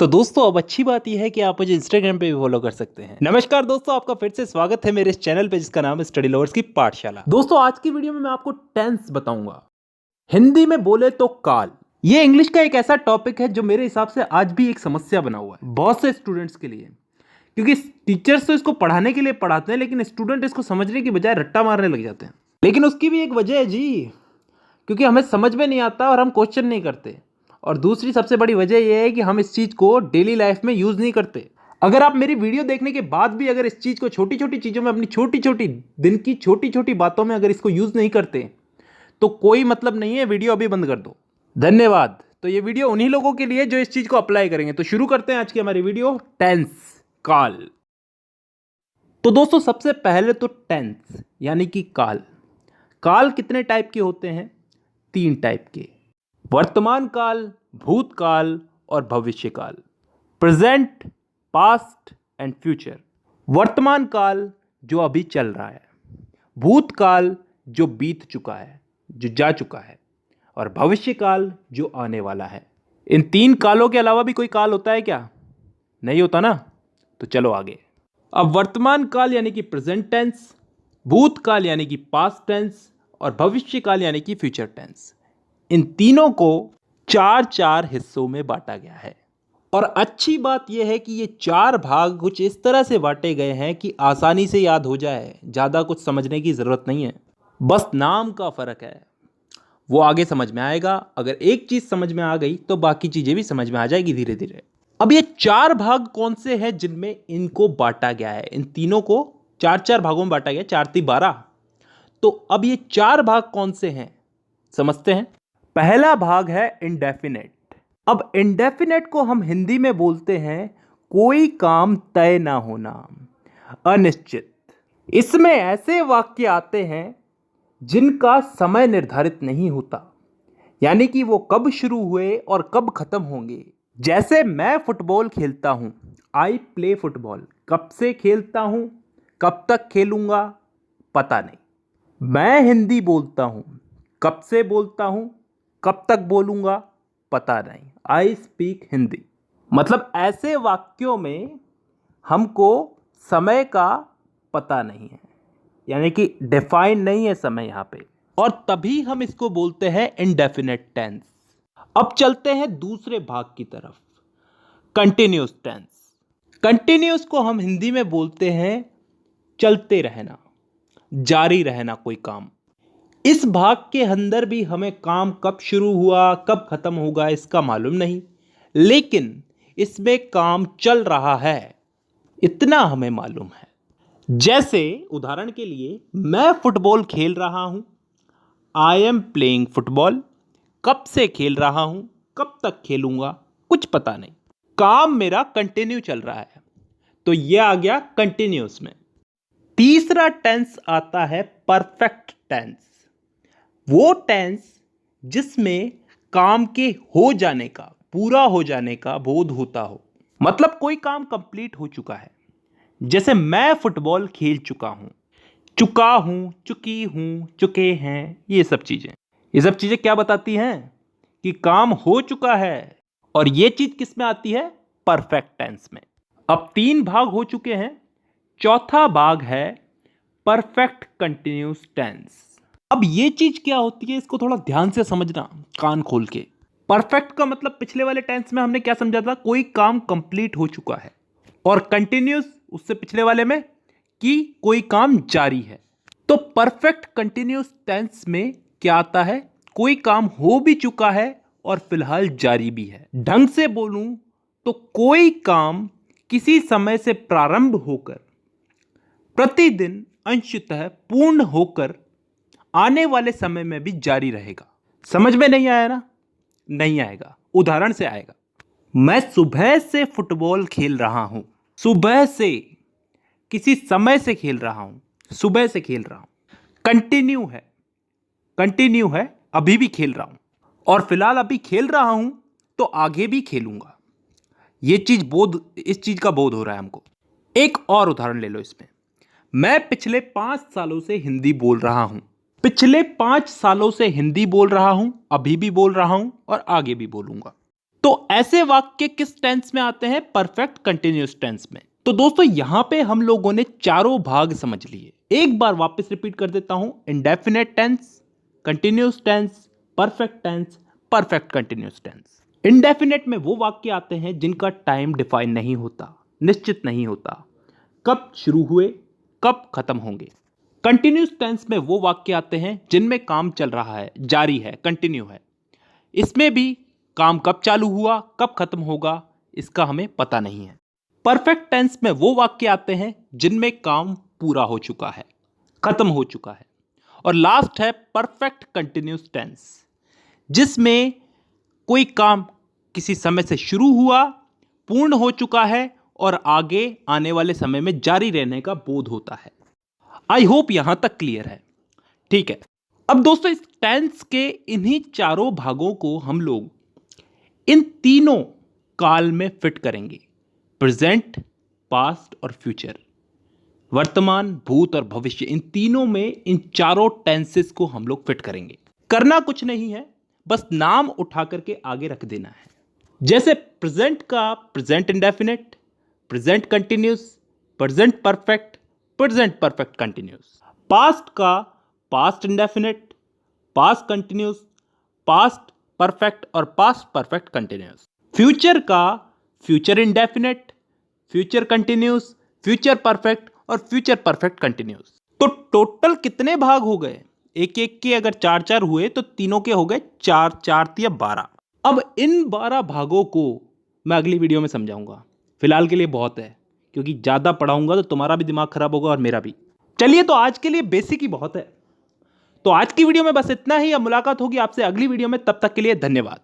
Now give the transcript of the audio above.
तो दोस्तों अब अच्छी बात यह है कि आप मुझे इंस्टाग्राम पे भी फॉलो कर सकते हैं। नमस्कार दोस्तों, आपका फिर से स्वागत है मेरे इस चैनल पे जिसका नाम है स्टडी लवर्स की पाठशाला। दोस्तों आज की वीडियो में मैं आपको टेंस बताऊंगा। हिंदी में बोले तो काल। ये इंग्लिश का एक ऐसा टॉपिक है जो मेरे हिसाब से आज भी एक समस्या बना हुआ है बहुत से स्टूडेंट्स के लिए, क्योंकि टीचर्स तो इसको पढ़ाने के लिए पढ़ाते हैं लेकिन स्टूडेंट इसको समझने की बजाय रट्टा मारने लग जाते हैं। लेकिन उसकी भी एक वजह है जी, क्योंकि हमें समझ में नहीं आता और हम क्वेश्चन नहीं करते। और दूसरी सबसे बड़ी वजह यह है कि हम इस चीज़ को डेली लाइफ में यूज़ नहीं करते। अगर आप मेरी वीडियो देखने के बाद भी अगर इस चीज़ को छोटी छोटी चीज़ों में, अपनी छोटी छोटी दिन की छोटी छोटी बातों में अगर इसको यूज़ नहीं करते तो कोई मतलब नहीं है, वीडियो अभी बंद कर दो। धन्यवाद। तो ये वीडियो उन्हीं लोगों के लिए जो इस चीज़ को अप्लाई करेंगे। तो शुरू करते हैं आज की हमारी वीडियो, टेंस, काल। तो दोस्तों सबसे पहले तो टेंस यानी कि काल। काल कितने टाइप के होते हैं? 3 टाइप के, वर्तमान काल, भूतकाल और भविष्य काल। Present, past and future. वर्तमान काल जो अभी चल रहा है, भूतकाल जो बीत चुका है, जो जा चुका है, और भविष्य काल जो आने वाला है। इन 3 कालों के अलावा भी कोई काल होता है क्या? नहीं होता ना। तो चलो आगे। अब वर्तमान काल यानी कि प्रेजेंट टेंस, भूतकाल यानी कि पास्ट टेंस और भविष्य काल यानी कि फ्यूचर टेंस। इन तीनों को 4 हिस्सों में बांटा गया है। और अच्छी बात यह है कि ये 4 भाग कुछ इस तरह से बांटे गए हैं कि आसानी से याद हो जाए, ज़्यादा कुछ समझने की ज़रूरत नहीं है, बस नाम का फ़र्क है। वो आगे समझ में आएगा। अगर एक चीज़ समझ में आ गई तो बाकी चीज़ें भी समझ में आ जाएगी धीरे धीरे। अब ये 4 भाग कौन से हैं जिनमें इनको बांटा गया है? इन तीनों को 4 भागों में बांटा गया, 4 × 12। तो अब ये 4 भाग कौन से हैं समझते हैं। पहला भाग है इंडेफिनेट। अब इंडेफिनेट को हम हिंदी में बोलते हैं कोई काम तय ना होना, अनिश्चित। इसमें ऐसे वाक्य आते हैं जिनका समय निर्धारित नहीं होता, यानी कि वो कब शुरू हुए और कब खत्म होंगे। जैसे मैं फुटबॉल खेलता हूं, आई प्ले फुटबॉल। कब से खेलता हूं, कब तक खेलूंगा, पता नहीं। मैं हिंदी बोलता हूं, कब से बोलता हूं, कब तक बोलूंगा, पता नहीं। I speak Hindi. मतलब ऐसे वाक्यों में हमको समय का पता नहीं है, यानी कि डिफाइन नहीं है समय यहां पे, और तभी हम इसको बोलते हैं इंडेफिनेट टेंस। अब चलते हैं दूसरे भाग की तरफ, कंटिन्यूअस टेंस। कंटिन्यूअस को हम हिंदी में बोलते हैं चलते रहना, जारी रहना कोई काम। इस भाग के अंदर भी हमें काम कब शुरू हुआ कब खत्म होगा इसका मालूम नहीं, लेकिन इसमें काम चल रहा है इतना हमें मालूम है। जैसे उदाहरण के लिए, मैं फुटबॉल खेल रहा हूं, आई एम प्लेइंग फुटबॉल। कब से खेल रहा हूं, कब तक खेलूंगा, कुछ पता नहीं। काम मेरा कंटिन्यू चल रहा है, तो यह आ गया कंटिन्यूअस में। तीसरा टेंस आता है परफेक्ट टेंस। वो टेंस जिसमें काम के हो जाने का, पूरा हो जाने का बोध होता हो, मतलब कोई काम कंप्लीट हो चुका है। जैसे मैं फुटबॉल खेल चुका हूं, चुका हूं, चुकी हूं, चुके हैं, ये सब चीजें क्या बताती हैं? कि काम हो चुका है। और ये चीज किस में आती है? परफेक्ट टेंस में। अब 3 भाग हो चुके हैं, चौथा भाग है परफेक्ट कंटिन्यूअस टेंस। अब ये चीज क्या होती है, इसको थोड़ा ध्यान से समझना, कान खोल के। परफेक्ट का मतलब पिछले वाले टेंस में हमने क्या समझा था? कोई काम कंप्लीट हो चुका है। और कंटिन्यूअस उससे पिछले वाले में कि कोई काम जारी है। तो परफेक्ट कंटिन्यूअस टेंस में क्या आता है? कोई काम हो भी चुका है और फिलहाल जारी भी है। ढंग से बोलूं तो कोई काम किसी समय से प्रारंभ होकर प्रतिदिन अंशतः पूर्ण होकर आने वाले समय में भी जारी रहेगा। समझ में नहीं आया ना? नहीं आएगा, उदाहरण से आएगा। मैं सुबह से फुटबॉल खेल रहा हूं। सुबह से, किसी समय से खेल रहा हूं, सुबह से खेल रहा हूं। कंटिन्यू है, अभी भी खेल रहा हूं, और फिलहाल अभी खेल रहा हूं तो आगे भी खेलूंगा। इस चीज का बोध हो रहा है हमको। एक और उदाहरण ले लो इसमें। मैं पिछले 5 सालों से हिंदी बोल रहा हूं। पिछले 5 सालों से हिंदी बोल रहा हूं, अभी भी बोल रहा हूं और आगे भी बोलूंगा। तो ऐसे वाक्य किस टेंस में आते हैं? परफेक्ट कंटिन्यूअस टेंस में। तो दोस्तों यहां पे हम लोगों ने चारों भाग समझ लिए। एक बार वापस रिपीट कर देता हूं। Indefinite tense, continuous tense, perfect tense, perfect continuous tense. Indefinite में वो वाक्य आते हैं जिनका टाइम डिफाइन नहीं होता, निश्चित नहीं होता, कब शुरू हुए कब खत्म होंगे। कंटिन्यूअस टेंस में वो वाक्य आते हैं जिनमें काम चल रहा है, जारी है, कंटिन्यू है। इसमें भी काम कब चालू हुआ कब खत्म होगा इसका हमें पता नहीं है। परफेक्ट टेंस में वो वाक्य आते हैं जिनमें काम पूरा हो चुका है, खत्म हो चुका है। और लास्ट है परफेक्ट कंटिन्यूअस टेंस, जिसमें कोई काम किसी समय से शुरू हुआ, पूर्ण हो चुका है और आगे आने वाले समय में जारी रहने का बोध होता है। आई होप यहां तक क्लियर है। ठीक है, अब दोस्तों इस टेंस के इन्हीं चारों भागों को हम लोग इन तीनों काल में फिट करेंगे। प्रेजेंट, पास्ट और फ्यूचर, वर्तमान, भूत और भविष्य, इन तीनों में इन चारों टेंसेस को हम लोग फिट करेंगे। करना कुछ नहीं है, बस नाम उठा करके आगे रख देना है। जैसे प्रेजेंट का present indefinite, present continuous, present perfect, present perfect continuous. Past का past indefinite, past continuous, past perfect और पास्ट परफेक्ट कंटिन्यूस। फ्यूचर का future indefinite, future continuous, future perfect और फ्यूचर परफेक्ट कंटिन्यूस। तो टोटल कितने भाग हो गए? एक एक के अगर चार चार हुए तो तीनों के हो गए चार, चार या 12। अब इन 12 भागों को मैं अगली वीडियो में समझाऊंगा। फिलहाल के लिए बहुत है, क्योंकि ज़्यादा पढ़ाऊंगा तो तुम्हारा भी दिमाग खराब होगा और मेरा भी। चलिए, तो आज के लिए बेसिक ही बहुत है। तो आज की वीडियो में बस इतना ही। अब मुलाकात होगी आपसे अगली वीडियो में, तब तक के लिए धन्यवाद।